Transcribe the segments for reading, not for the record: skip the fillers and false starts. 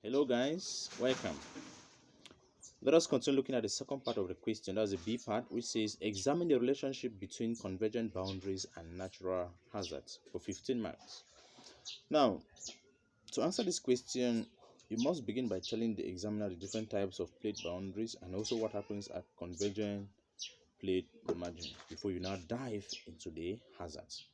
Hello guys, welcome. Let us continue looking at the second part of the question. That's the B part, which says examine the relationship between convergent boundaries and natural hazards for 15 marks. Now, to answer this question, you must begin by telling the examiner the different types of plate boundaries and also what happens at convergent plate margins before you now dive into the hazards.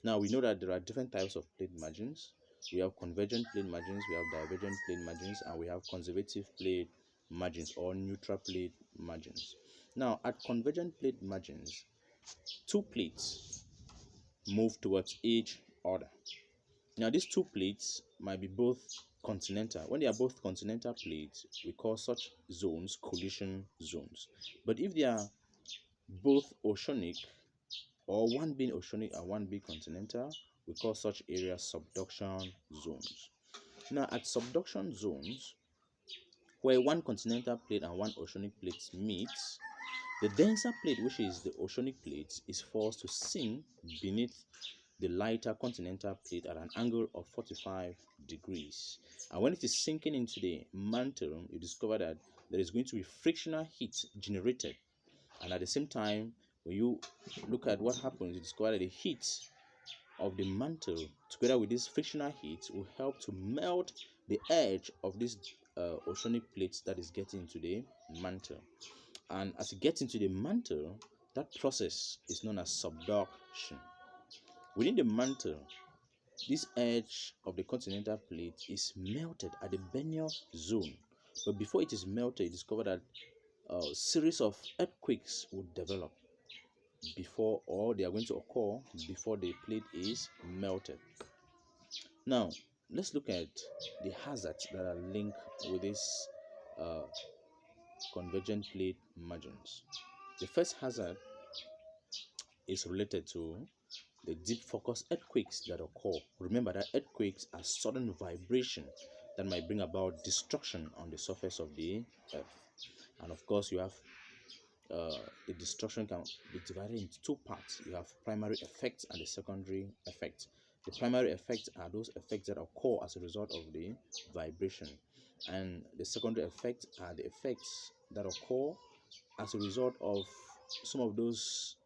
Now, we know that there are different types of plate margins. We have convergent plate margins, we have divergent plate margins, and we have conservative plate margins or neutral plate margins. Now, at convergent plate margins, two plates move towards each other. Now, these two plates might be both continental. When they are both continental plates, we call such zones collision zones. But if they are both oceanic, or one being oceanic and one being continental, we call such areas subduction zones. Now, at subduction zones, where one continental plate and one oceanic plate meet, the denser plate, which is the oceanic plate, is forced to sink beneath the lighter continental plate at an angle of 45 degrees. And when it is sinking into the mantle, you discover that there is going to be frictional heat generated. And at the same time, when you look at what happens, you discover that the heat of the mantle together with this frictional heat will help to melt the edge of this oceanic plate that is getting into the mantle. And as it gets into the mantle, that process is known as subduction. Within the mantle, this edge of the continental plate is melted at the Benioff zone. But before it is melted, you discover that a series of earthquakes would develop before, or they are going to occur before the plate is melted. Now, let's look at the hazards that are linked with this convergent plate margins. The first hazard is related to the deep focus earthquakes that occur. Remember that earthquakes are sudden vibration that might bring about destruction on the surface of the earth. And of course, you have the destruction can be divided into two parts. You have primary effects and the secondary effects. The primary effects are those effects that occur as a result of the vibration, and the secondary effects are the effects that occur as a result of some of those